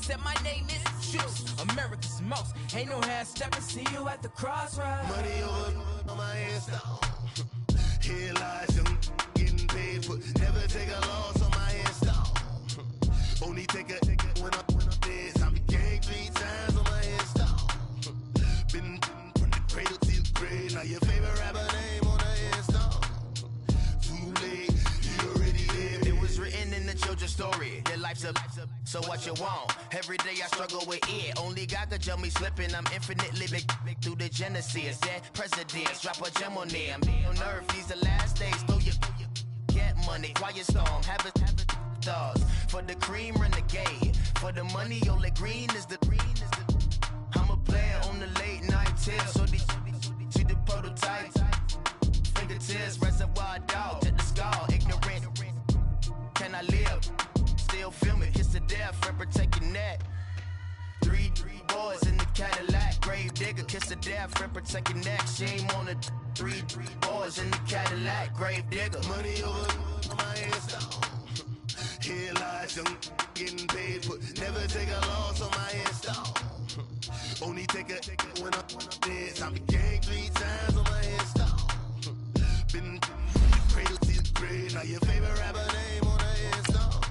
said my name is Juice. America's most. Ain't no half stepping. See you at the crossroads. Money over on my install. Here lies young getting paid for. Never take a loss on my install. Only take a when I'm dead. I became 3 times on my install. Been from the cradle to the grave. Now your favorite rapper name on the install. Too late, you already lived. It was written in the children's story. Your life's a so what you want. Every day I struggle with it. Only God could jump me slipping. I'm infinitely big through the genesis. Dead presidents, drop a gem on them. On earth, these the last days. Throw your get money, quiet storm. Have it thoughts. For the cream, renegade. For the money, only green is the green is the. I'm a player on the late night tip. So these see the prototype. Fingertips, reservoir dog to the skull. Ignorant. Can I live? Still film it, kiss to death, friend protect your neck. Three boys in the Cadillac, grave digger, kiss to death, friend protect your neck. Shame on the three boys in the Cadillac, grave digger. Money over my install. Here lies young, getting paid for. Never take a loss on my install. Only take a when I'm dead. I became 3 times on my install. Been cradle to the grave. Now your favorite rapper name on the install.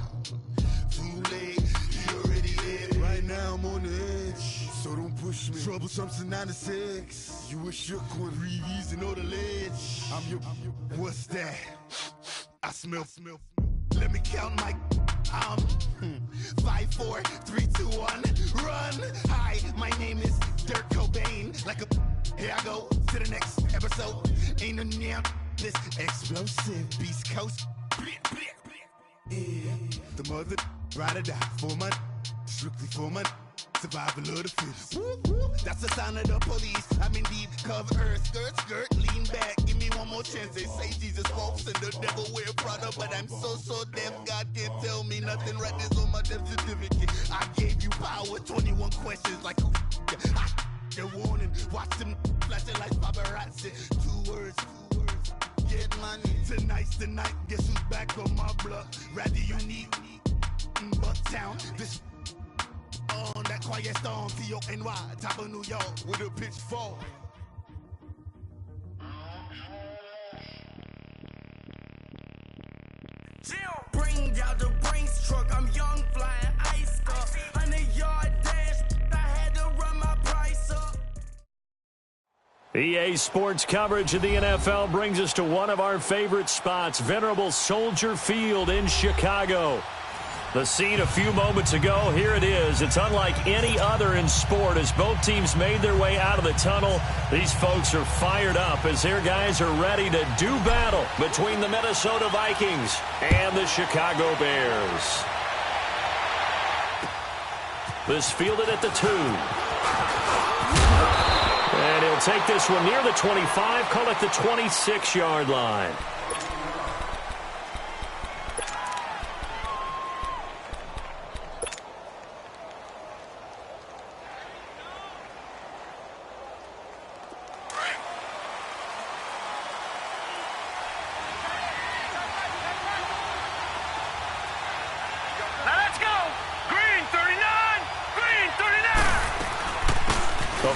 Too late, you already lived. Right now I'm on the edge, so don't push me. Troublesome to 96. You a shook one, breathe easy, know the ledge. I'm your. What's that? I smell. Let me count my. 5, 4, 3, 2, 1, run. Hi, my name is Dirk Cobain. Like a. Here I go to the next episode. Ain't no damn this explosive Beast Coast. Yeah. The mother ride or die for my strictly for my survival of the fittest. That's the sound of the police. I'm indeed cover earth, skirt, lean back. Give me one more chance. They say Jesus walks and the devil wear Prada, but I'm so deaf. God can't tell me nothing. Right there's on my death certificate. I gave you power. 21 questions like who? They're warning. Watch them flashing like paparazzi. 2 words. Get money. Tonight's the night. Guess who's back on my block? Rather unique. Bucktown. This on that quiet storm. T-O-N-Y. Top of New York with a pitchfork. Bring out the Brinks truck. I'm young, flying ice up. 100-yard dash. I had to run my price up. EA Sports coverage of the NFL brings us to one of our favorite spots, venerable Soldier Field in Chicago. The scene a few moments ago, here it is. It's unlike any other in sport as both teams made their way out of the tunnel. These folks are fired up as their guys are ready to do battle between the Minnesota Vikings and the Chicago Bears. This fielded at the 2. And he'll take this one near the 25, call it the 26-yard line.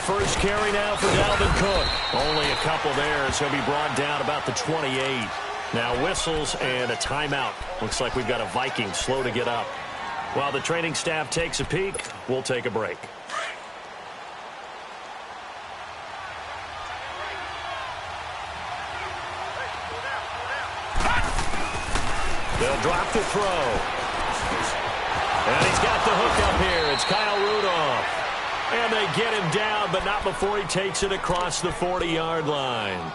First carry now for Dalvin Cook. Only a couple there as he'll be brought down about the 28. Now whistles and a timeout. Looks like we've got a Viking slow to get up. While the training staff takes a peek, we'll take a break. They'll drop the throw. And he's got the hook up here. It's Kyle Rudolph. And they get him down, but not before he takes it across the 40-yard line.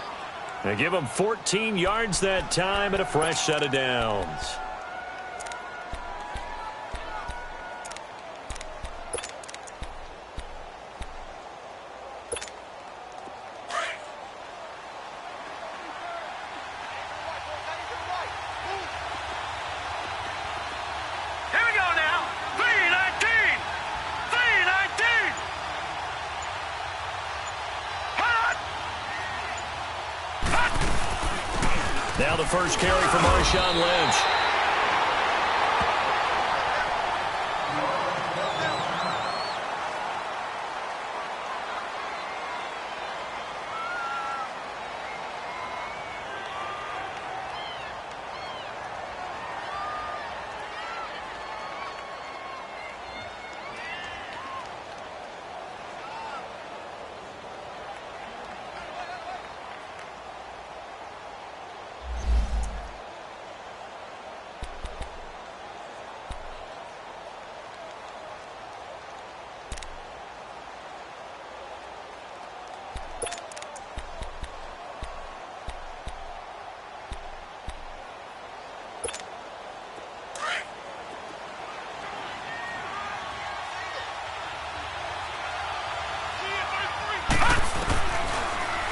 They give him 14 yards that time and a fresh set of downs. Now the first carry for Marshawn Lynch.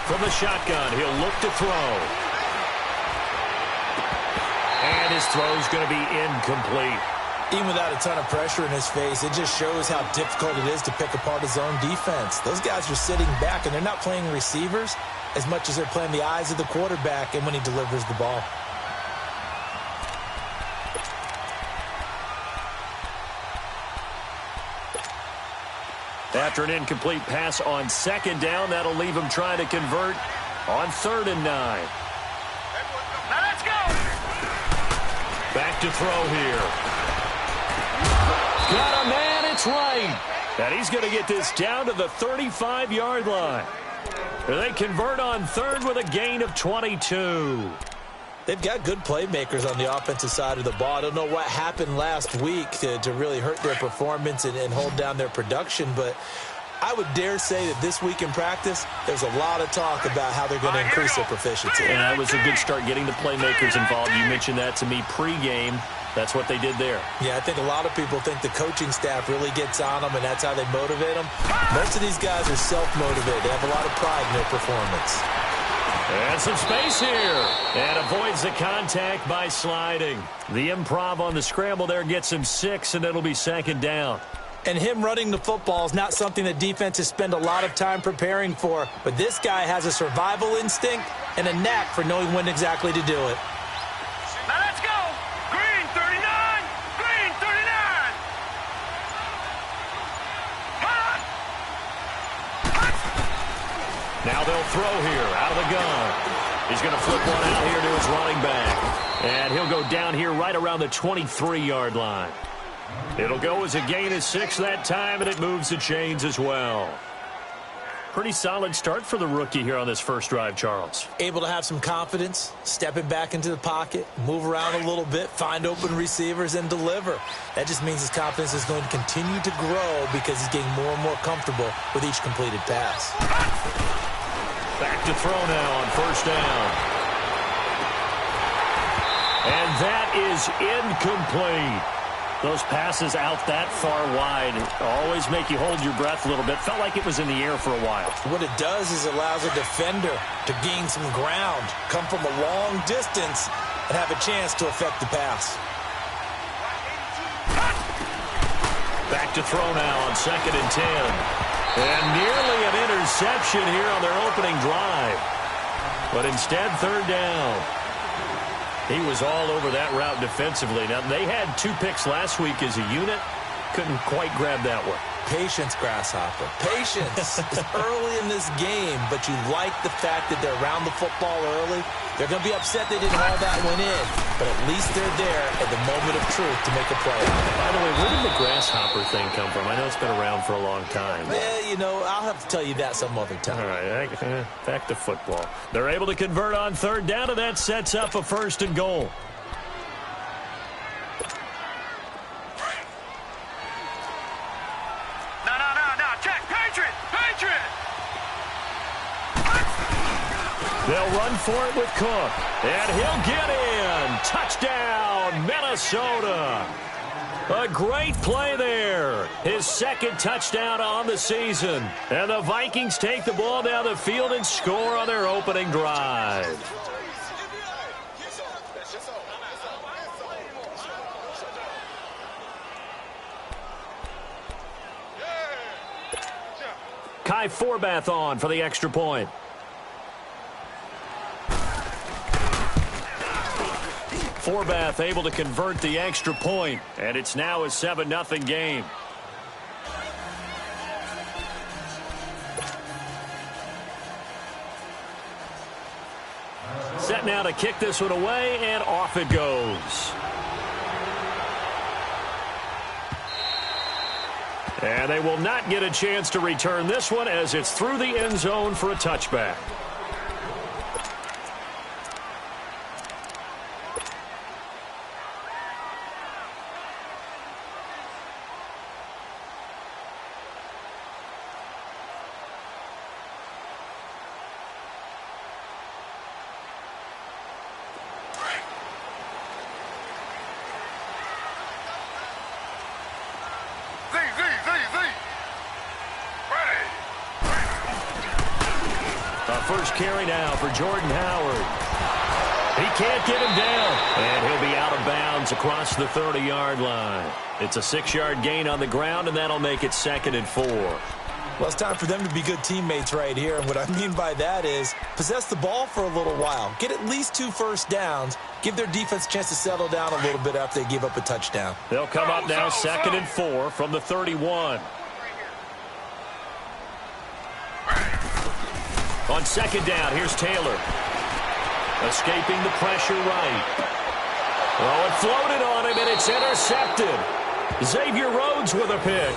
From the shotgun, he'll look to throw. And his throw's going to be incomplete. Even without a ton of pressure in his face, it just shows how difficult it is to pick apart his own defense. Those guys are sitting back, and they're not playing receivers as much as they're playing the eyes of the quarterback and when he delivers the ball. After an incomplete pass on second down, that'll leave him trying to convert on 3rd and 9. Now let's go. Back to throw here. Got a man, it's right. And he's going to get this down to the 35-yard line. They convert on 3rd with a gain of 22. They've got good playmakers on the offensive side of the ball. I don't know what happened last week to really hurt their performance and hold down their production, but I would dare say that this week in practice, there's a lot of talk about how they're going to increase their proficiency. And that was a good start getting the playmakers involved. You mentioned that to me pregame. That's what they did there. Yeah, I think a lot of people think the coaching staff really gets on them, and that's how they motivate them. Most of these guys are self-motivated. They have a lot of pride in their performance. And some space here. And avoids the contact by sliding. The improv on the scramble there gets him 6, and it'll be 2nd down. And him running the football is not something that defenses spend a lot of time preparing for. But this guy has a survival instinct and a knack for knowing when exactly to do it. Now let's go. Green 39. Green 39. Now they'll throw here out of the gun. He's going to flip one out here to his running back. And he'll go down here right around the 23-yard line. It'll go as a gain of 6 that time, and it moves the chains as well. Pretty solid start for the rookie here on this first drive, Charles. Able to have some confidence, stepping back into the pocket, move around a little bit, find open receivers, and deliver. That just means his confidence is going to continue to grow because he's getting more and more comfortable with each completed pass. Back to throw now on 1st down. And that is incomplete. Those passes out that far wide always make you hold your breath a little bit. Felt like it was in the air for a while. What it does is it allows a defender to gain some ground, come from a long distance, and have a chance to affect the pass. Back to throw now on 2nd and 10. And nearly an interception here on their opening drive. But instead, 3rd down. He was all over that route defensively. Now, they had 2 picks last week as a unit. Couldn't quite grab that one. Patience, Grasshopper. Patience is early in this game, but you like the fact that they're around the football early. They're going to be upset they didn't haul that one in, but at least they're there at the moment of truth to make a play. By the way, where did the Grasshopper thing come from? I know it's been around for a long time. Well, you know, I'll have to tell you that some other time. All right, back to football. They're able to convert on 3rd down, and that sets up a 1st and goal. They'll run for it with Cook. And he'll get in. Touchdown, Minnesota. A great play there. His 2nd touchdown on the season. And the Vikings take the ball down the field and score on their opening drive. Kai Forbath on for the extra point. Forbath able to convert the extra point, and it's now a 7-0 game. Set now to kick this one away, and off it goes. And they will not get a chance to return this one as it's through the end zone for a touchback. A first carry now for Jordan Howard. He can't get him down, and he'll be out of bounds across the 30-yard line. It's a 6-yard gain on the ground, and that'll make it 2nd and 4. Well, it's time for them to be good teammates right here, and what I mean by that is possess the ball for a little while, get at least 2 first downs, give their defense a chance to settle down a little bit after they give up a touchdown. They'll come up now 2nd and 4 from the 31. On 2nd down, here's Taylor. Escaping the pressure right. Oh, it floated on him, and it's intercepted. Xavier Rhodes with a pick.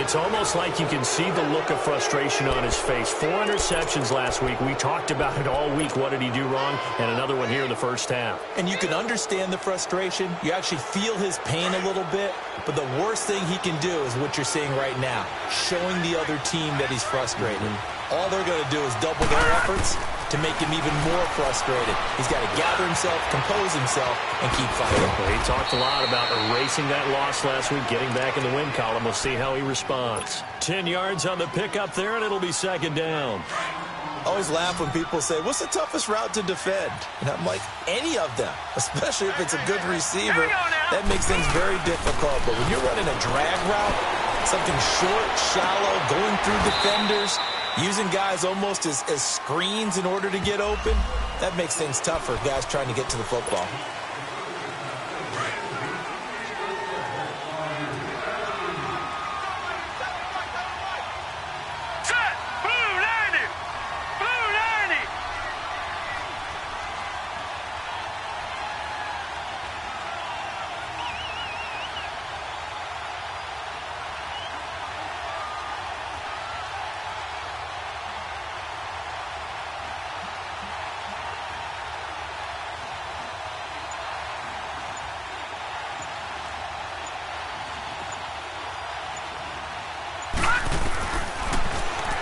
It's almost like you can see the look of frustration on his face. 4 interceptions last week. We talked about it all week. What did he do wrong? And another one here in the first half. And you can understand the frustration. You actually feel his pain a little bit. But the worst thing he can do is what you're seeing right now, showing the other team that he's frustrated. All they're going to do is double their efforts to make him even more frustrated. He's got to gather himself, compose himself, and keep fighting. Well, he talked a lot about erasing that loss last week, getting back in the win column. We'll see how he responds. 10 yards on the pickup there, and it'll be 2nd down. I always laugh when people say, what's the toughest route to defend? And I'm like, any of them, especially if it's a good receiver. That makes things very difficult. But when you're running a drag route, something short, shallow, going through defenders, using guys almost as screens in order to get open, that makes things tough for guys trying to get to the football.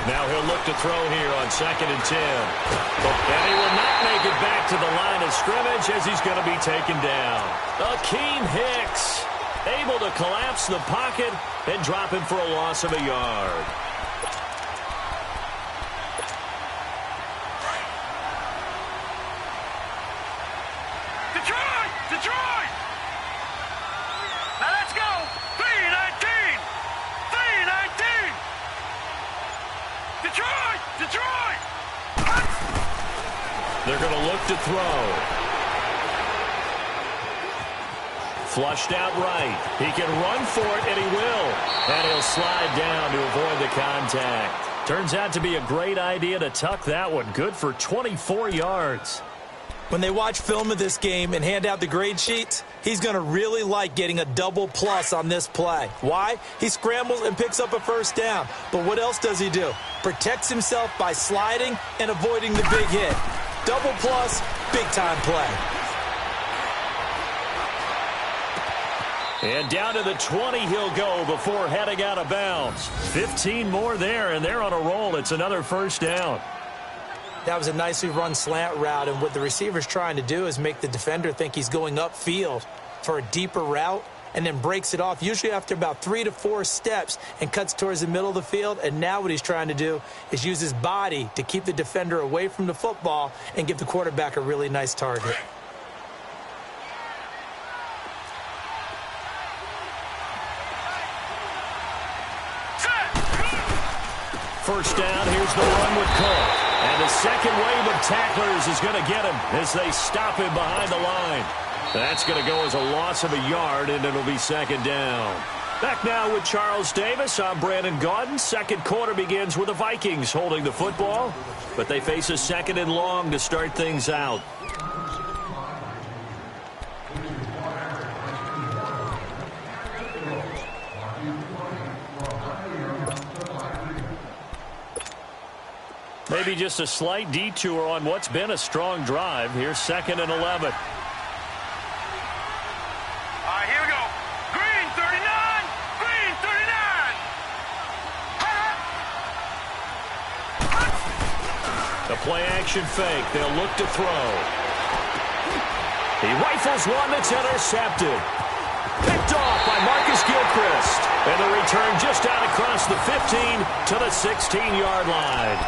Now he'll look to throw here on 2nd and 10. And he will not make it back to the line of scrimmage as he's going to be taken down. Akeem Hicks able to collapse the pocket and drop him for a loss of a yard. Detroit! Now let's go! 3-19! 3-19! Detroit! They're going to look to throw. Flushed out right. He can run for it, and he will. And he'll slide down to avoid the contact. Turns out to be a great idea to tuck that one. Good for 24 yards. When they watch film of this game and hand out the grade sheets, he's going to really like getting a double plus on this play. Why? He scrambles and picks up a first down. But what else does he do? Protects himself by sliding and avoiding the big hit. Double plus, big-time play. And down to the 20 he'll go before heading out of bounds. 15 more there, and they're on a roll. It's another first down. That was a nicely run slant route, and what the receiver's trying to do is make the defender think he's going upfield for a deeper route and then breaks it off, usually after about 3 to 4 steps, and cuts towards the middle of the field. And now what he's trying to do is use his body to keep the defender away from the football and give the quarterback a really nice target. First down, here's the run with Colt. And the second wave of tacklers is going to get him as they stop him behind the line. That's going to go as a loss of a yard, and it'll be 2nd down. Back now with Charles Davis. I'm Brandon Gaudin. Second quarter begins with the Vikings holding the football, but they face a 2nd and long to start things out. Maybe just a slight detour on what's been a strong drive. Here's 2nd and 11. All right, here we go. Green 39! Green 39! The play-action fake. They'll look to throw. He rifles one that's intercepted. Picked off by Marcus Gilchrist. And the return just out across the 15 to the 16-yard line.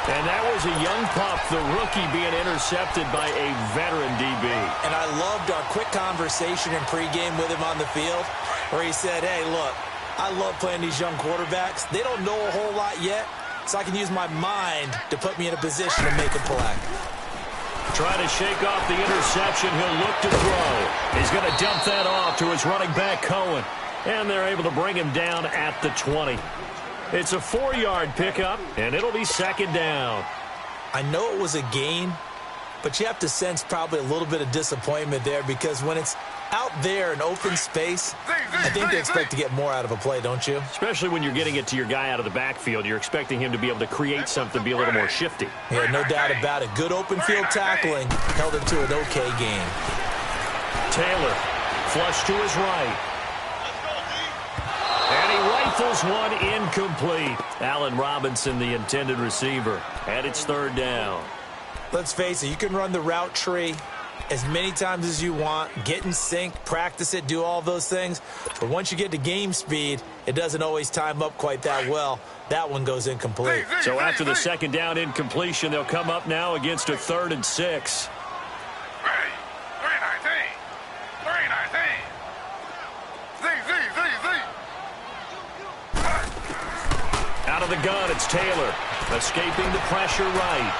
And that was a young pup, the rookie, being intercepted by a veteran DB. And I loved our quick conversation in pregame with him on the field where he said, hey, look, I love playing these young quarterbacks. They don't know a whole lot yet, so I can use my mind to put me in a position to make a play. Trying to shake off the interception. He'll look to throw. He's going to dump that off to his running back, Cohen. And they're able to bring him down at the 20. It's a 4-yard pickup, and it'll be second down. I know it was a gain, but you have to sense probably a little bit of disappointment there because when it's out there in open space, I think they expect to get more out of a play, don't you? Especially when you're getting it to your guy out of the backfield. You're expecting him to be able to create something, be a little more shifty. Yeah, no doubt about it. Good open field tackling held it to an okay gain. Taylor, flush to his right. And he rifles one incomplete. Allen Robinson, the intended receiver. And it's third down. Let's face it, you can run the route tree as many times as you want, get in sync, practice it, do all those things. But once you get to game speed, it doesn't always time up quite that well. That one goes incomplete. So after the second down incompletion, they'll come up now against a 3rd and 6. Out of the gun, it's Taylor. Escaping the pressure right.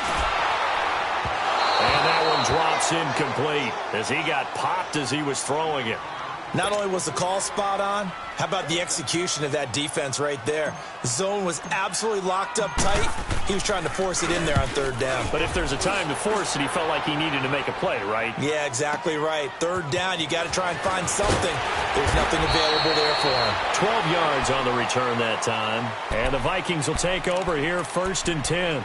And that one drops incomplete as he got popped as he was throwing it. Not only was the call spot on, how about the execution of that defense right there? The zone was absolutely locked up tight. He was trying to force it in there on 3rd down. But if there's a time to force it, he felt like he needed to make a play, right? Yeah, exactly right. 3rd down, you got to try and find something. There's nothing available there for him. 12 yards on the return that time. And the Vikings will take over here, 1st and 10.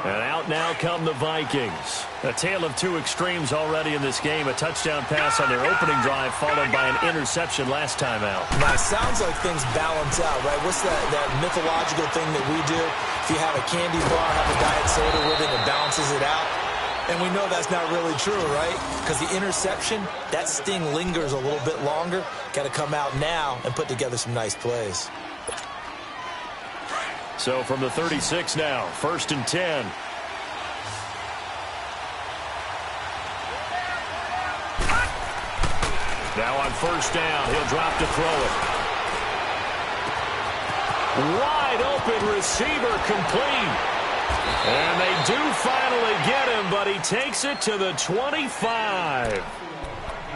And out now come the Vikings. A tale of two extremes already in this game. A touchdown pass on their opening drive followed by an interception last time out. Now, it sounds like things balance out, right? What's that mythological thing that we do? If you have a candy bar, have a diet soda with it, it balances it out. And we know that's not really true, right? Because the interception, that sting lingers a little bit longer. Got to come out now and put together some nice plays. So from the 36 now, 1st and 10. Now on 1st down, he'll drop to throw it. Wide open receiver complete. And they do finally get him, but he takes it to the 25.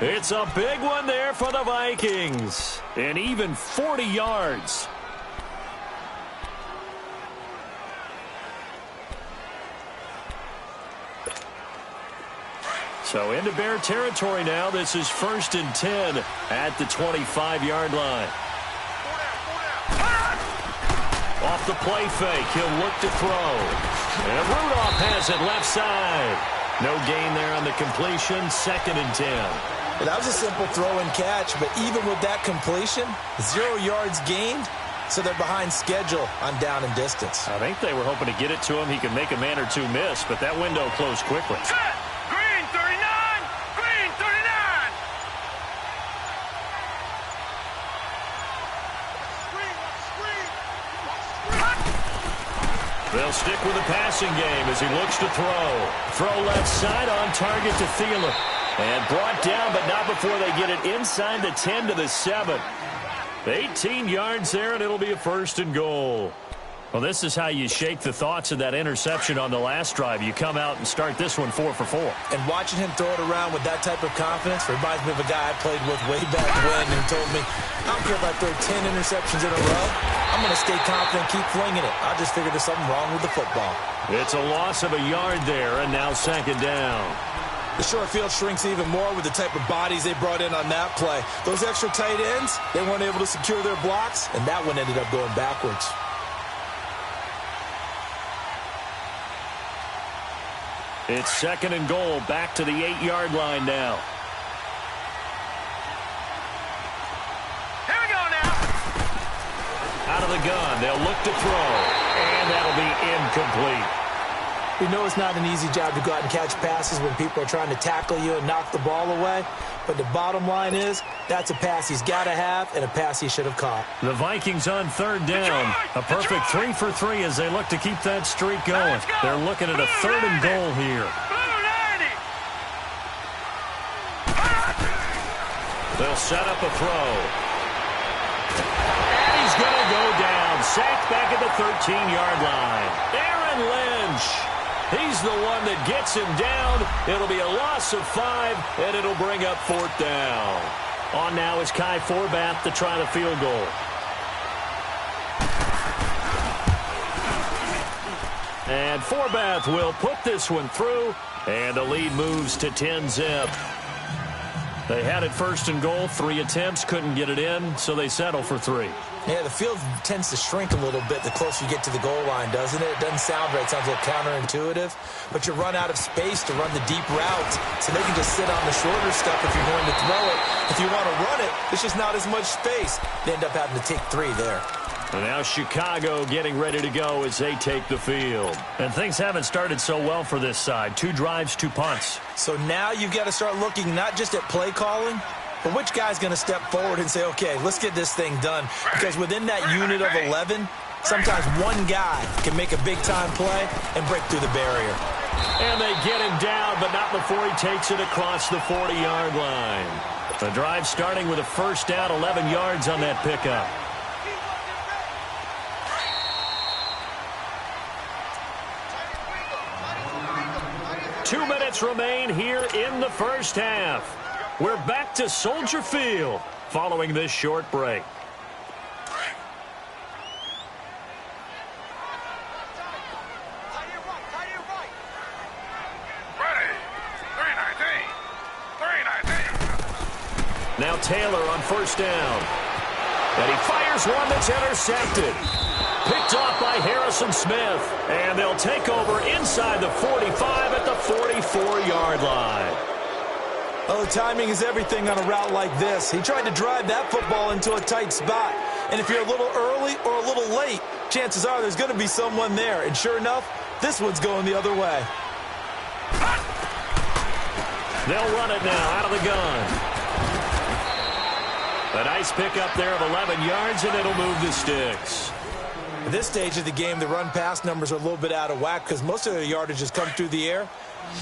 It's a big one there for the Vikings. And even 40 yards. So into Bear territory now. This is 1st and 10 at the 25-yard line. Off the play fake, he'll look to throw. And Rudolph has it left side. No gain there on the completion, 2nd and 10. That was a simple throw and catch, but even with that completion, 0 yards gained, so they're behind schedule on down and distance. I think they were hoping to get it to him. He could make a man or two miss, but that window closed quickly. Green 39! Green 39! They'll stick with the passing game as he looks to throw. Throw left side on target to Thielen. And brought down, but not before they get it inside the 10 to the 7. 18 yards there, and it'll be a 1st and goal. Well, this is how you shake the thoughts of that interception on the last drive. You come out and start this one 4 for 4. And watching him throw it around with that type of confidence reminds me of a guy I played with way back when who told me, I don't care if I throw 10 interceptions in a row. I'm going to stay confident, keep flinging it. I just figured there's something wrong with the football. It's a loss of a yard there, and now 2nd down. The short field shrinks even more with the type of bodies they brought in on that play. Those extra tight ends, they weren't able to secure their blocks, and that one ended up going backwards. It's 2nd and goal, back to the 8-yard line now. Here we go now! Out of the gun, they'll look to throw, and that'll be incomplete. We know it's not an easy job to go out and catch passes when people are trying to tackle you and knock the ball away. But the bottom line is, that's a pass he's got to have and a pass he should have caught. The Vikings on third down. A perfect 3 for 3 as they look to keep that streak going. They're looking at a 3rd and goal here. They'll set up a throw. And he's going to go down. Sacked back at the 13-yard line. Aaron Lynch. He's the one that gets him down. It'll be a loss of 5, and it'll bring up 4th down. On now is Kai Forbath to try the field goal. And Forbath will put this one through, and the lead moves to 10-zip. They had it 1st and goal, 3 attempts, couldn't get it in, so they settle for 3. Yeah, the field tends to shrink a little bit the closer you get to the goal line, doesn't it? It doesn't sound right. It sounds a little counterintuitive. But you run out of space to run the deep routes, so they can just sit on the shorter stuff if you're going to throw it. If you want to run it, there's just not as much space. They end up having to take 3 there. And now Chicago getting ready to go as they take the field. And things haven't started so well for this side. 2 drives, 2 punts. So now you've got to start looking not just at play calling, but which guy's going to step forward and say, okay, let's get this thing done. Because within that unit of 11, sometimes one guy can make a big-time play and break through the barrier. And they get him down, but not before he takes it across the 40-yard line. The drive starting with a 1st down, 11 yards on that pickup. Two minutes remain here in the first half. We're back to Soldier Field following this short break. Now Taylor on 1st down. And he fires one that's intercepted. Picked off by Harrison Smith. And they'll take over inside the 45 at the 44-yard line. Well, the timing is everything on a route like this. He tried to drive that football into a tight spot. And if you're a little early or a little late, chances are there's going to be someone there. And sure enough, this one's going the other way. They'll run it now out of the gun. A nice pickup there of 11 yards, and it'll move the sticks. At this stage of the game, the run-pass numbers are a little bit out of whack because most of their yardage has come through the air.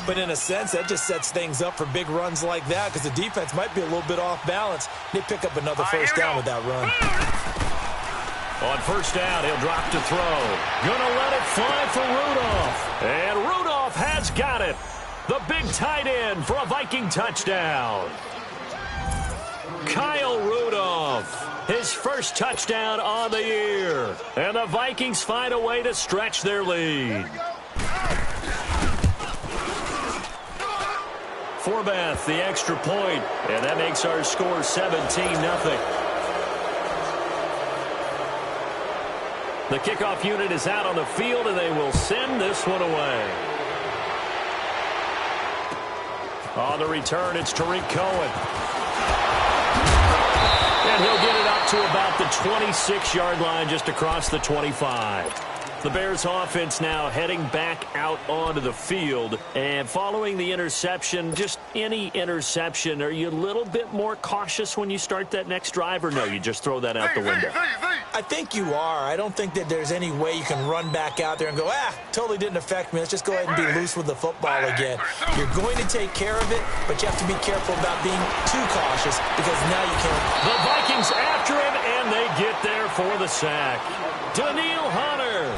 But in a sense, that just sets things up for big runs like that because the defense might be a little bit off balance. They pick up another 1st down with that run. On 1st down, he'll drop to throw. Gonna let it fly for Rudolph. And Rudolph has got it. The big tight end for a Viking touchdown. Kyle Rudolph, his 1st touchdown on the year. And the Vikings find a way to stretch their lead. Forbath, the extra point, and that makes our score 17-0. The kickoff unit is out on the field, and they will send this one away. On the return, it's Tariq Cohen. And he'll get it up to about the 26-yard line, just across the 25. The Bears offense now heading back out onto the field. And following the interception, just any interception, are you a little bit more cautious when you start that next drive, or no, you just throw that out the window? I think you are. I don't think that there's any way you can run back out there and go, totally didn't affect me. Let's just go ahead and be loose with the football again. You're going to take care of it, but you have to be careful about being too cautious because now you can't. The Vikings after him, and they get there for the sack. Daniil Hunter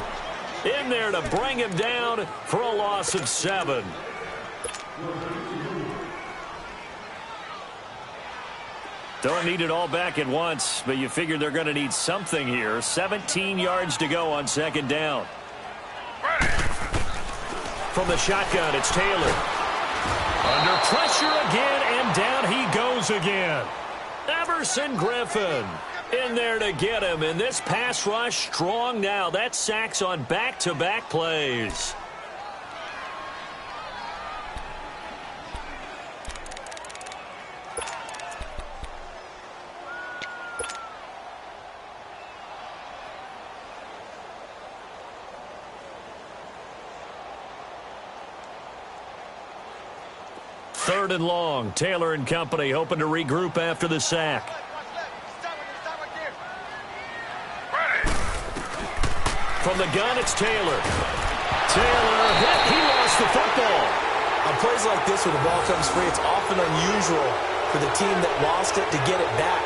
in there to bring him down for a loss of 7. Don't need it all back at once, but you figure they're going to need something here. 17 yards to go on 2nd down. From the shotgun, it's Taylor. Under pressure again, and down he goes again. Everson Griffin in there to get him, and this pass rush strong now. That's sacks on back-to-back plays. 3rd and long. Taylor and company hoping to regroup after the sack. From the gun, it's Taylor. Taylor hit. He lost the football. On plays like this, when the ball comes free, it's often unusual for the team that lost it to get it back.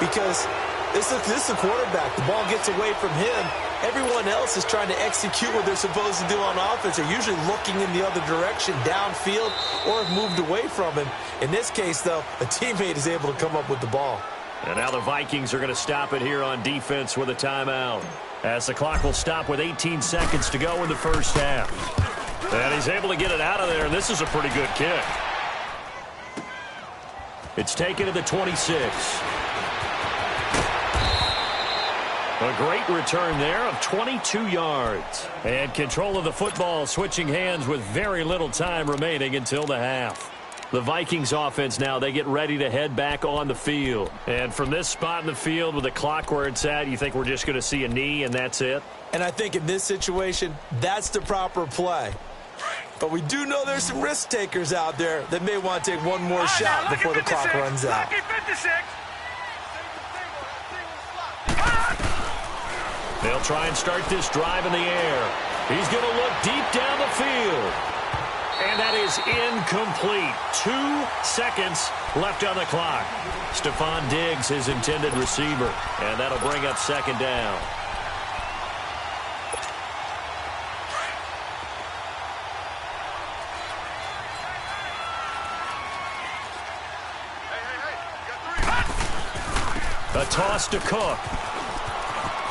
Because this is the quarterback. The ball gets away from him. Everyone else is trying to execute what they're supposed to do on offense. They're usually looking in the other direction, downfield, or have moved away from him. In this case, though, a teammate is able to come up with the ball. And now the Vikings are going to stop it here on defense with a timeout, as the clock will stop with 18 seconds to go in the first half. And he's able to get it out of there, and this is a pretty good kick. It's taken to the 26. A great return there of 22 yards. And control of the football switching hands with very little time remaining until the half. The Vikings offense now, they get ready to head back on the field. And from this spot in the field with the clock where it's at, you think we're just going to see a knee and that's it? And I think in this situation, that's the proper play. But we do know there's some risk takers out there that may want to take one more shot before the clock runs out. They'll try and start this drive in the air. He's going to look deep down the field. And that is incomplete. 2 seconds left on the clock. Stephon Diggs, his intended receiver. And that'll bring up 2nd down. A toss to Cook.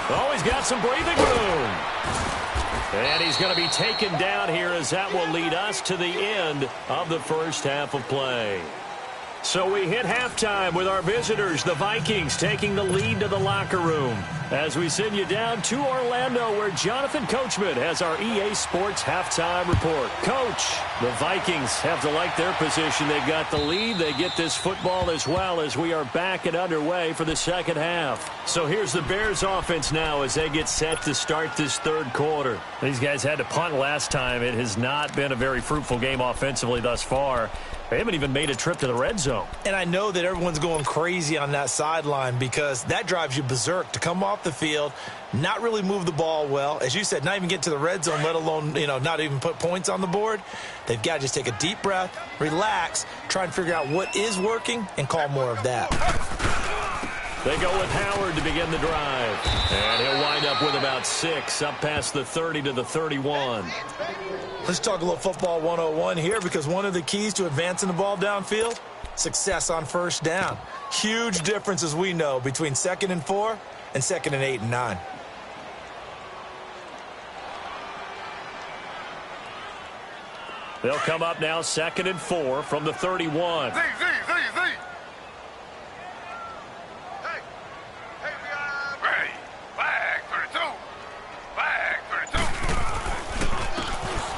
Oh, he's got some breathing room. And he's going to be taken down here, as that will lead us to the end of the first half of play. So we hit halftime with our visitors, the Vikings, taking the lead to the locker room, as we send you down to Orlando, where Jonathan Coachman has our EA Sports halftime report. Coach, the Vikings have to like their position. They've got the lead. They get this football as well, as we are back and underway for the second half. So here's the Bears offense now as they get set to start this third quarter. These guys had to punt last time. It has not been a very fruitful game offensively thus far. They haven't even made a trip to the red zone. And I know that everyone's going crazy on that sideline, because that drives you berserk to come off the field, not really move the ball well. As you said, not even get to the red zone, let alone, not even put points on the board. They've got to just take a deep breath, relax, try and figure out what is working, and call more of that. They go with Howard to begin the drive. And he'll wind up with about 6, up past the 30 to the 31. Let's talk a little football 101 here, because one of the keys to advancing the ball downfield, success on first down. Huge difference, as we know, between 2nd and 4 and 2nd and 8 and 9. They'll come up now 2nd and 4 from the 31.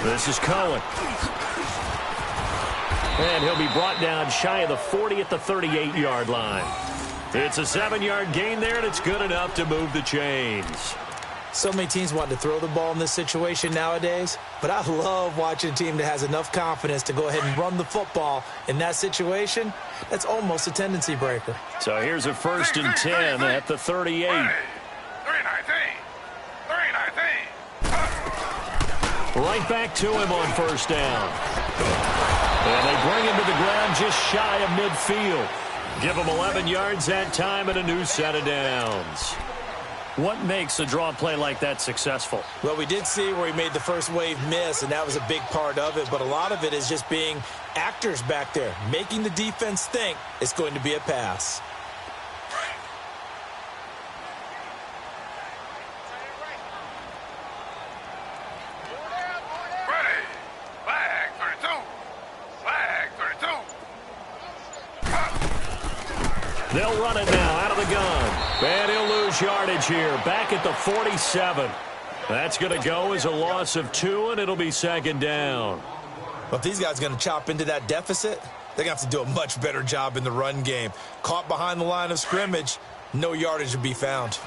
This is Cohen. And he'll be brought down shy of the 40 at the 38-yard line. It's a 7-yard gain there, and it's good enough to move the chains. So many teams want to throw the ball in this situation nowadays, but I love watching a team that has enough confidence to go ahead and run the football in that situation. That's almost a tendency breaker. So here's a 1st and 10 at the 38. Right back to him on first down. And they bring him to the ground just shy of midfield. Give him 11 yards that time and a new set of downs. What makes a draw play like that successful? Well, we did see where he made the first wave miss, and that was a big part of it. But a lot of it is just being actors back there, making the defense think it's going to be a pass. They'll run it now out of the gun. And he'll lose yardage here. Back at the 47. That's going to go as a loss of 2, and it'll be 2nd down. Well, if these guys are going to chop into that deficit, they're going to have to do a much better job in the run game. Caught behind the line of scrimmage, no yardage to be found.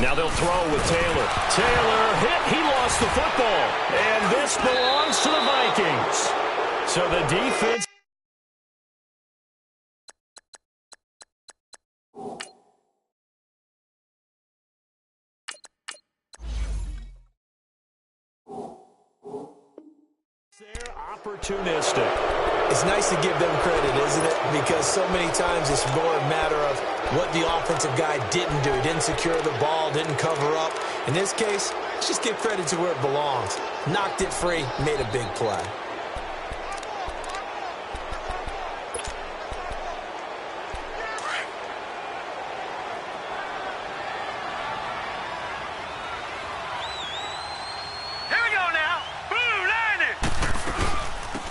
Now they'll throw with Taylor. Taylor hit. He lost the football. And this belongs to the Vikings. So the defense. They're opportunistic. It's nice to give them credit, isn't it? Because so many times it's more a matter of what the offensive guy didn't do. He didn't secure the ball, didn't cover up. In this case, let's just give credit to where it belongs. Knocked it free, made a big play.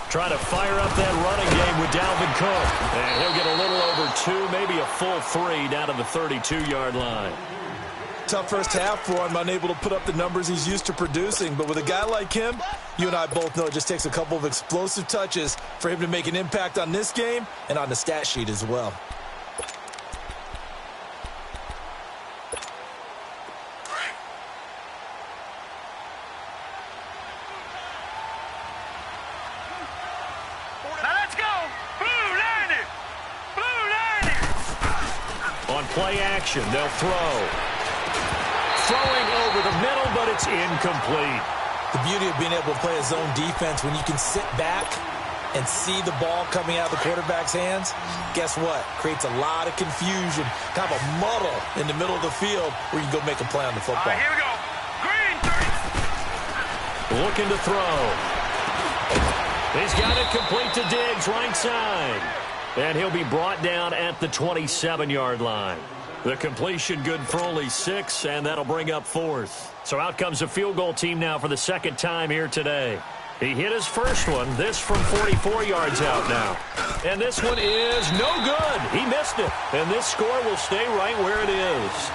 Trying to fire up that running game with Dalvin Cook. And he'll get a little over 2, maybe a full 3 down to the 32-yard line. Tough first half for him, unable to put up the numbers he's used to producing. But with a guy like him, you and I both know it just takes a couple of explosive touches for him to make an impact on this game and on the stat sheet as well. Play action. They'll throw. Throwing over the middle, but it's incomplete. The beauty of being able to play a zone defense when you can sit back and see the ball coming out of the quarterback's hands, guess what? Creates a lot of confusion, kind of a muddle in the middle of the field where you can go make a play on the football. All right, here we go. Green, 30. Looking to throw. He's got it complete to Diggs, right side. And he'll be brought down at the 27-yard line. The completion good for only 6, and that'll bring up 4th. So out comes a field goal team now for the second time here today. He hit his first one, this from 44 yards out now. And this one is no good. He missed it. And this score will stay right where it is.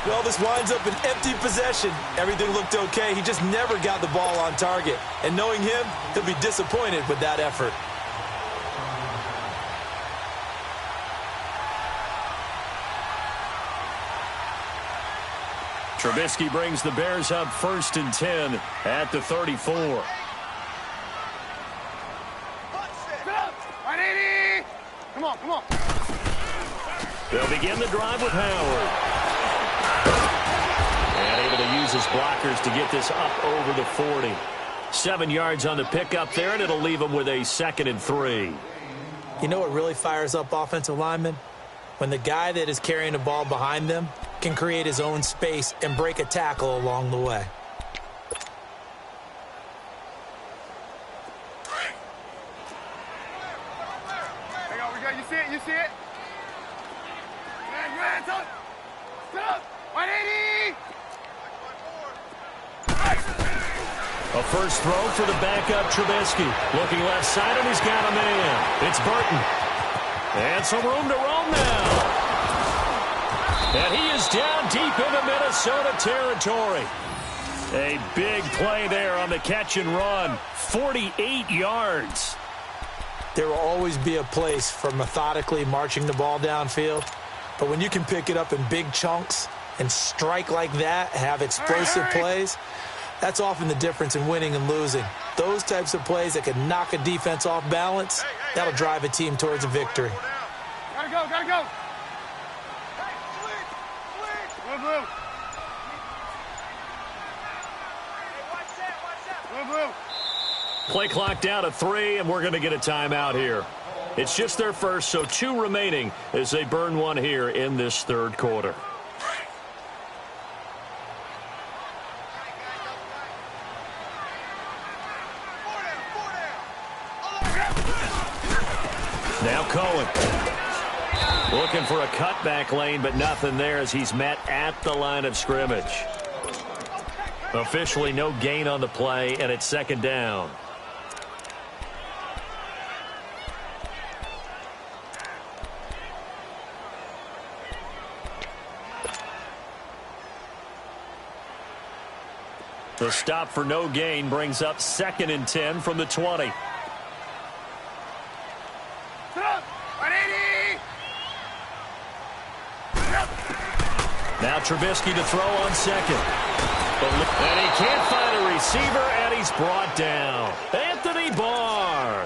Well, this winds up an empty possession. Everything looked okay. He just never got the ball on target. And knowing him, he'll be disappointed with that effort. Trubisky brings the Bears up 1st and 10 at the 34. Come on, come on. They'll begin the drive with Howard. And able to use his blockers to get this up over the 40. 7 yards on the pickup there, and it'll leave him with a 2nd and 3. You know what really fires up offensive linemen? When the guy that is carrying the ball behind them can create his own space and break a tackle along the way. Hang on, we got you see it, you see it? Man, stop! Stop! 180! A first throw for the backup Trubisky. Looking left side, and he's got a man. It's Burton. And some room to roam now. And he is down deep into Minnesota territory. A big play there on the catch and run. 48 yards. There will always be a place for methodically marching the ball downfield. But when you can pick it up in big chunks and strike like that, have explosive plays, that's often the difference in winning and losing. Those types of plays that can knock a defense off balance, that'll drive a team towards a victory. Gotta go, gotta go. Blue, blue. Blue, blue. Play clock down to 3, and we're going to get a timeout here. It's just their first, so 2 remaining as they burn one here in this 3rd quarter. Now Cohen. Looking for a cutback lane, but nothing there as he's met at the line of scrimmage. Officially no gain on the play, and it's 2nd down. The stop for no gain brings up 2nd and 10 from the 20. Now Trubisky to throw on second. And he can't find a receiver, and he's brought down. Anthony Barr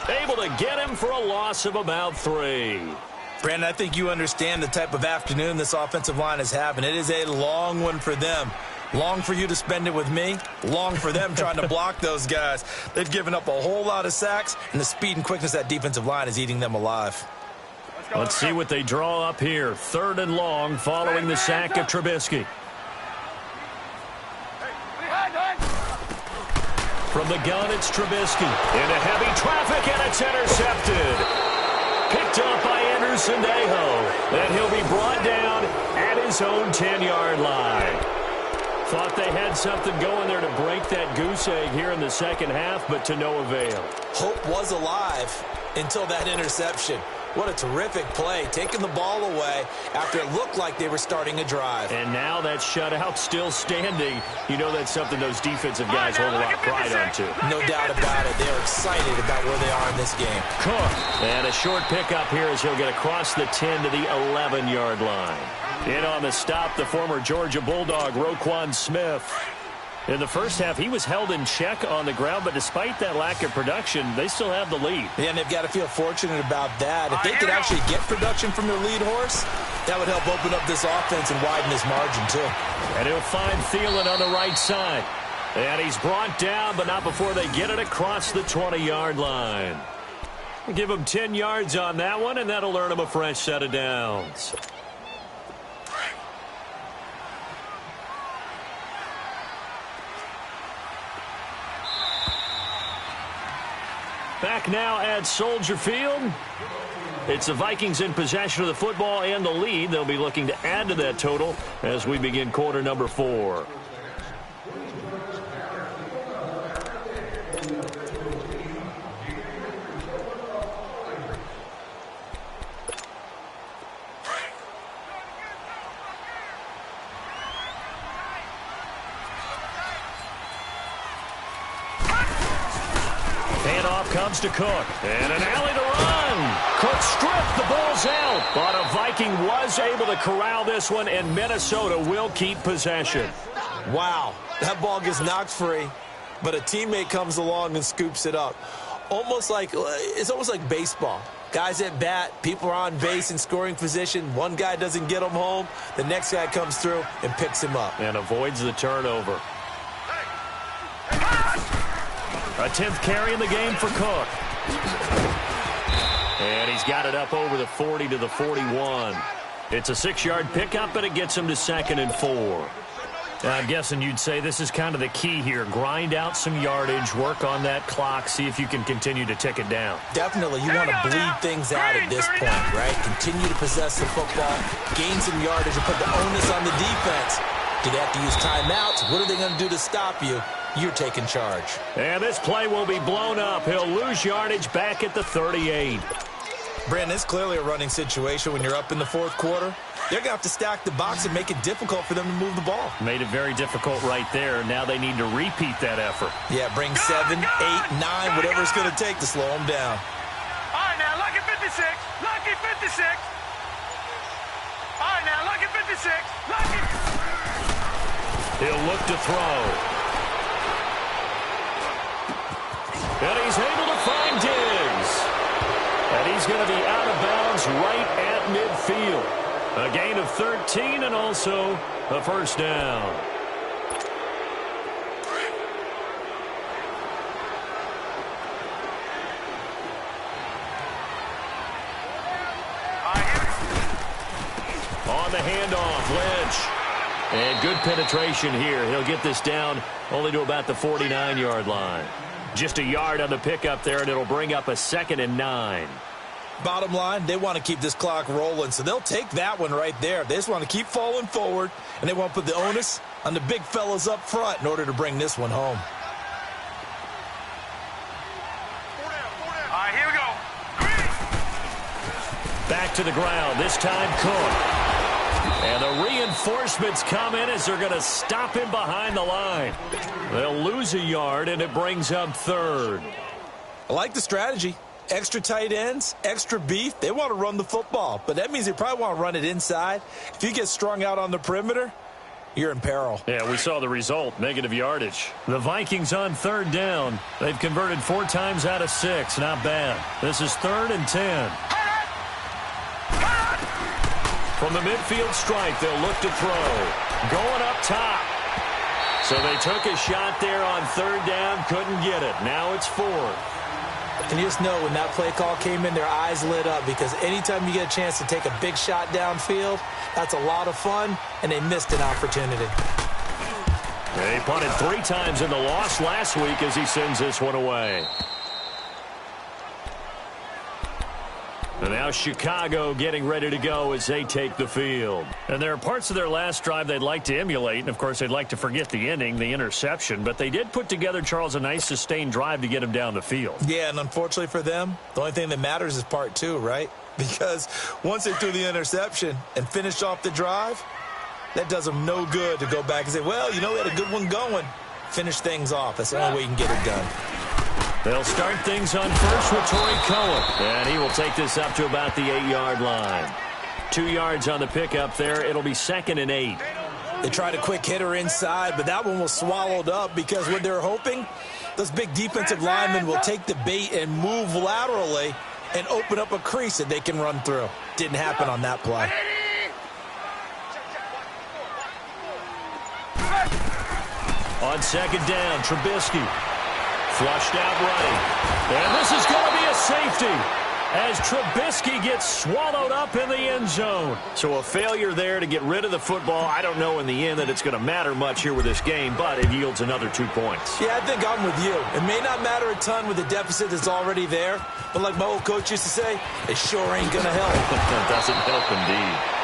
able to get him for a loss of about 3. Brandon, I think you understand the type of afternoon this offensive line is having. It is a long one for them. Long for you to spend it with me. Long for them trying to block those guys. They've given up a whole lot of sacks, and the speed and quickness of that defensive line is eating them alive. Let's see what they draw up here. 3rd and long following the sack of Trubisky. From the gun, it's Trubisky. Into heavy traffic, and it's intercepted. Picked up by Sandejo. And he'll be brought down at his own 10-yard line. Thought they had something going there to break that goose egg here in the second half, but to no avail. Hope was alive until that interception. What a terrific play, taking the ball away after it looked like they were starting a drive. And now that shutout still standing. You know that's something those defensive guys hold a lot of pride onto. No doubt about it. They're excited about where they are in this game. Cook. And a short pickup here as he'll get across the 10 to the 11-yard line. In on the stop, the former Georgia Bulldog, Roquan Smith. In the first half, he was held in check on the ground, but despite that lack of production, they still have the lead. Yeah, and they've got to feel fortunate about that. If they could actually get production from their lead horse, that would help open up this offense and widen this margin, too. And he'll find Thielen on the right side. And he's brought down, but not before they get it across the 20-yard line. Give him 10 yards on that one, and that'll earn him a fresh set of downs. Back now at Soldier Field. It's the Vikings in possession of the football and the lead. They'll be looking to add to that total as we begin quarter number 4. Comes to Cook, and an alley to run. Cook stripped, the ball's out. But a Viking was able to corral this one, and Minnesota will keep possession. Wow, that ball gets knocked free, but a teammate comes along and scoops it up. It's almost like baseball. Guys at bat, people are on base in scoring position. One guy doesn't get him home. The next guy comes through and picks him up. And avoids the turnover. A 10th carry in the game for Cook. And he's got it up over the 40 to the 41. It's a 6-yard pickup, but it gets him to 2nd and 4. I'm guessing you'd say this is kind of the key here. Grind out some yardage, work on that clock, see if you can continue to tick it down. Definitely. You want to bleed things out at this point, right? Continue to possess the football, gain some yardage, and put the onus on the defense. Do they have to use timeouts? What are they going to do to stop you? You're taking charge. And this play will be blown up. He'll lose yardage back at the 38. Brandon, it's clearly a running situation when you're up in the fourth quarter. They're going to have to stack the box and make it difficult for them to move the ball. Made it very difficult right there. Now they need to repeat that effort. Yeah, bring 7, 8, 9, whatever it's going to take to slow them down. All right, now, lucky 56. Lucky 56. All right, now, lucky 56. Lucky. He'll look to throw. And he's able to find Diggs. And he's going to be out of bounds right at midfield. A gain of 13 and also a first down. On the handoff, Lynch. And good penetration here. He'll get this down only to about the 49-yard line. Just a yard on the pickup there, and it'll bring up a 2nd and 9. Bottom line, they want to keep this clock rolling, so they'll take that one right there. They just want to keep falling forward, and they want to put the onus on the big fellas up front in order to bring this one home. All right, here we go. Back to the ground, this time Cook. And the reinforcements come in as they're going to stop him behind the line. They'll lose a yard, and it brings up 3rd. I like the strategy. extra tight ends, extra beef, they want to run the football. But that means they probably want to run it inside. If you get strung out on the perimeter, you're in peril. Yeah, we saw the result, negative yardage. The Vikings on 3rd down. They've converted 4 times out of 6. Not bad. This is 3rd and 10. From the midfield stripe, they'll look to throw. Going up top. So they took a shot there on 3rd down, couldn't get it. Now it's 4th. And you just know when that play call came in, their eyes lit up, because anytime you get a chance to take a big shot downfield, that's a lot of fun, and they missed an opportunity. They punted 3 times in the loss last week as he sends this one away. And now Chicago getting ready to go as they take the field. And there are parts of their last drive they'd like to emulate. And, of course, they'd like to forget the ending, the interception. But they did put together, Charles, a nice sustained drive to get him down the field. Yeah, and unfortunately for them, the only thing that matters is part 2, right? Because once they threw the interception and finished off the drive, that does them no good to go back and say, well, you know, we had a good one going. Finish things off. That's the only way you can get it done. They'll start things on first with Torrey Cohen. And he will take this up to about the 8-yard line. 2 yards on the pickup there. It'll be 2nd and 8. They tried a quick hitter inside, but that one was swallowed up because what they're hoping, those big defensive linemen will take the bait and move laterally and open up a crease that they can run through. Didn't happen on that play. On 2nd down, Trubisky. Flushed out right. And this is going to be a safety as Trubisky gets swallowed up in the end zone. So a failure there to get rid of the football. I don't know in the end that it's going to matter much here with this game, but it yields another 2 points. Yeah, I think I'm with you. It may not matter a ton with the deficit that's already there, but like my old coach used to say, it sure ain't going to help. It doesn't help indeed.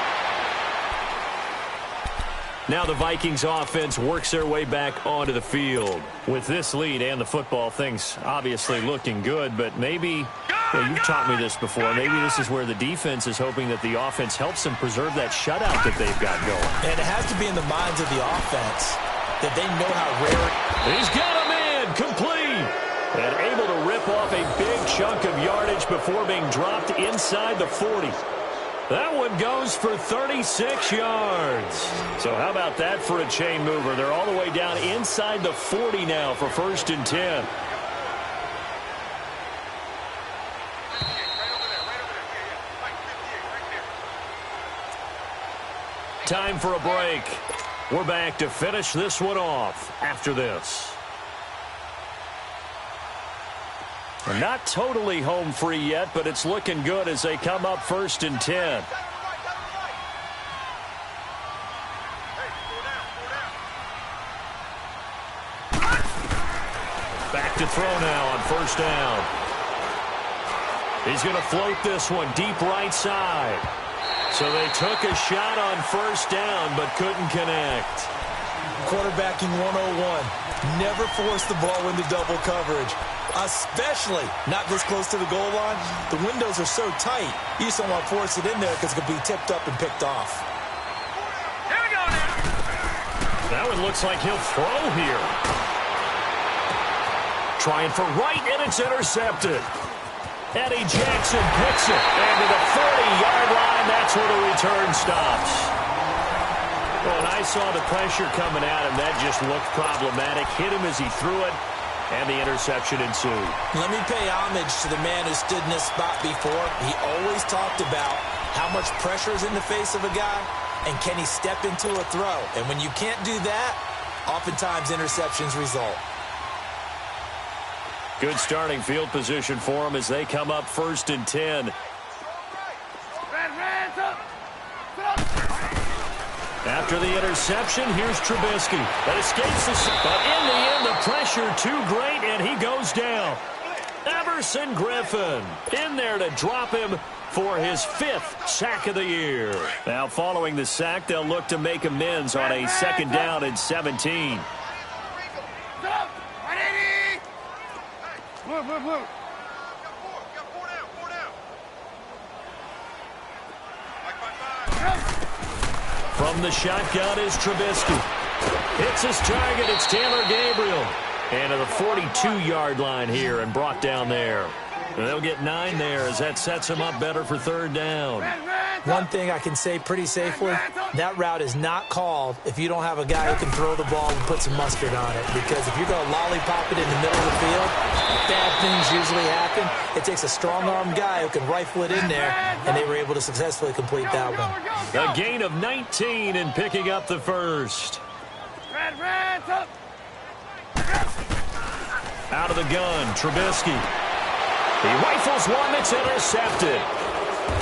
Now the Vikings offense works their way back onto the field. With this lead and the football, things obviously looking good, but maybe, you've taught me this before, maybe this is where the defense is hoping that the offense helps them preserve that shutout that they've got going. And it has to be in the minds of the offense that they know how rare. He's got him in, complete, and able to rip off a big chunk of yardage before being dropped inside the 40. That one goes for 36 yards. So how about that for a chain mover? They're all the way down inside the 40 now for 1st and 10. Time for a break. We're back to finish this one off after this. We're not totally home free yet, but it's looking good as they come up 1st and 10. Back to throw now on 1st down. He's going to float this one deep right side. So they took a shot on 1st down, but couldn't connect. Quarterbacking 101. Never force the ball into double coverage. Especially not this close to the goal line. The windows are so tight, you just don't want to force it in there because it could be tipped up and picked off. Here we go now. That one looks like he'll throw here. Trying for right, and it's intercepted. Eddie Jackson picks it. And to the 40-yard line, that's where the return stops. Well, and I saw the pressure coming at him. That just looked problematic. Hit him as he threw it. And the interception ensued. Let me pay homage to the man who stood in this spot before. He always talked about how much pressure is in the face of a guy, and can he step into a throw. And when you can't do that, oftentimes interceptions result. Good starting field position for them as they come up 1st and 10. After the interception, here's Trubisky. That escapes the... But in the end, the pressure too great, and he goes down. Everson Griffin in there to drop him for his 5th sack of the year. Now, following the sack, they'll look to make amends on a 2nd down and 17. From the shotgun is Trubisky. Hits his target. It's Taylor Gabriel. And to the 42-yard line here and brought down there. They'll get 9 there as that sets them up better for third down. One thing I can say pretty safely, that route is not called if you don't have a guy who can throw the ball and put some mustard on it. Because if you're going to lollipop it in the middle of the field, bad things usually happen. It takes a strong-armed guy who can rifle it in there, and they were able to successfully complete that one. A gain of 19 and picking up the first. Out of the gun, Trubisky. He rifles one that's intercepted.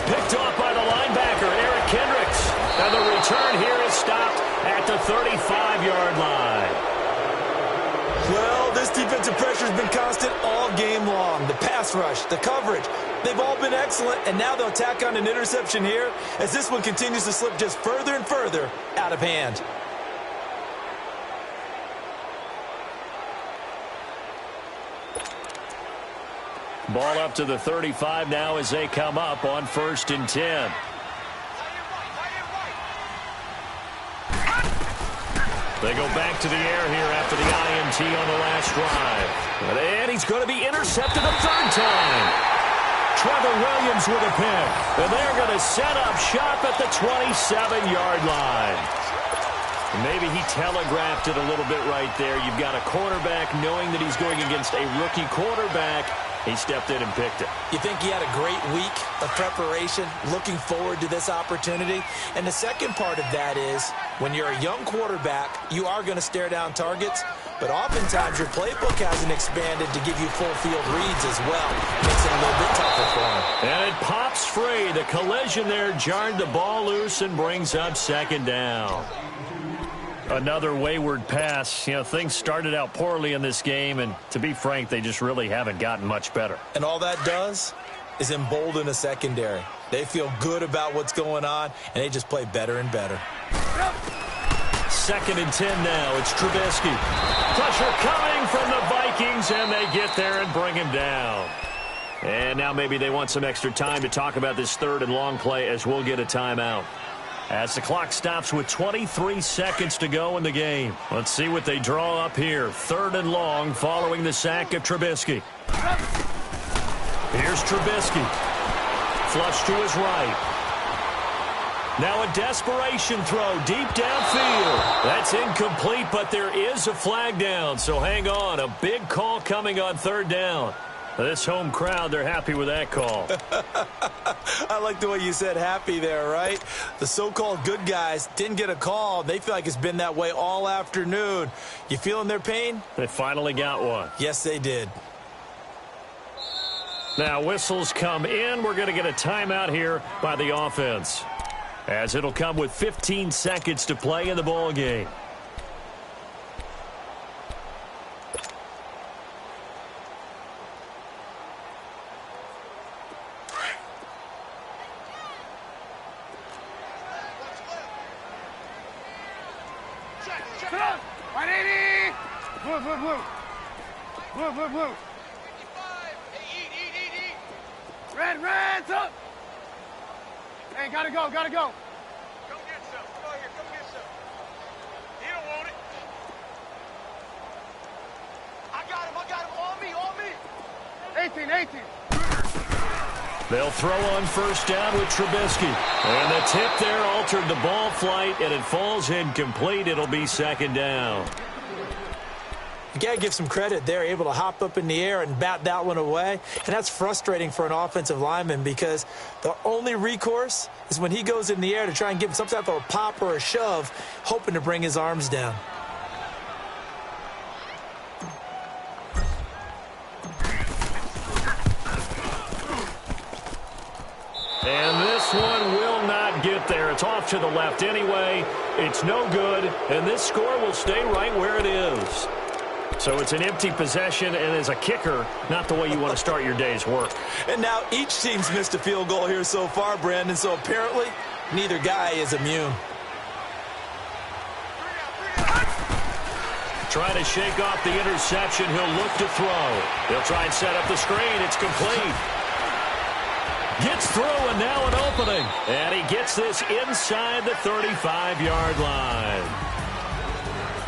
Picked off by the linebacker, Eric Kendricks. And the return here is stopped at the 35-yard line. Well, this defensive pressure has been constant all game long. The pass rush, the coverage, they've all been excellent, and now they'll tack on an interception here as this one continues to slip just further and further out of hand. Ball up to the 35 now as they come up on 1st and 10. They go back to the air here after the INT on the last drive. And he's going to be intercepted a third time. Trevor Williams with a pick. And they're going to set up shop at the 27-yard line. Maybe he telegraphed it a little bit right there. You've got a quarterback knowing that he's going against a rookie quarterback. He stepped in and picked it. You think he had a great week of preparation, looking forward to this opportunity? And the second part of that is, when you're a young quarterback, you are going to stare down targets, but oftentimes your playbook hasn't expanded to give you full field reads as well. Makes it a little bit tougher for him. And it pops free. The collision there jarred the ball loose and brings up 2nd down. Another wayward pass. You know, things started out poorly in this game, and to be frank, they just really haven't gotten much better. And all that does is embolden a secondary. They feel good about what's going on, and they just play better and better. 2nd and 10 now. It's Trubisky. Pressure coming from the Vikings, and they get there and bring him down. And now maybe they want some extra time to talk about this 3rd and long play as we'll get a timeout. As the clock stops with 23 seconds to go in the game. Let's see what they draw up here. 3rd and long following the sack of Trubisky. Here's Trubisky. Flush to his right. Now a desperation throw deep downfield. That's incomplete, but there is a flag down, so hang on. A big call coming on 3rd down. This home crowd, they're happy with that call. I like the way you said happy there, right? The so-called good guys didn't get a call. They feel like it's been that way all afternoon. You feeling their pain? They finally got one. Yes, they did. Now whistles come in. We're going to get a timeout here by the offense, as it'll come with 15 seconds to play in the ball game. Blue. Red's up. Hey, gotta go. Come get some. Come on here, come get some. He don't want it. I got him. On me. 18. They'll throw on 1st down with Trubisky. And the tip there altered the ball flight, and it falls incomplete. It'll be 2nd down. You got to give some credit. They're able to hop up in the air and bat that one away. And that's frustrating for an offensive lineman because the only recourse is when he goes in the air to try and give him some type of a pop or a shove, hoping to bring his arms down. And this one will not get there. It's off to the left anyway. It's no good, and this score will stay right where it is. So it's an empty possession, and as a kicker, not the way you want to start your day's work. And now each team's missed a field goal here so far, Brandon, so apparently neither guy is immune. Trying to shake off the interception. He'll look to throw. He'll try and set up the screen. It's complete. Gets through, and now an opening. And he gets this inside the 35-yard line.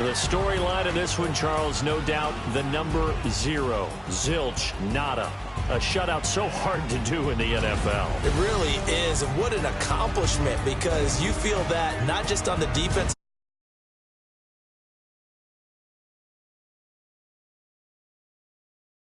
The storyline of this one, Charles, no doubt the number 0. Zilch, nada. A shutout so hard to do in the NFL. It really is. And what an accomplishment, because you feel that not just on the defensive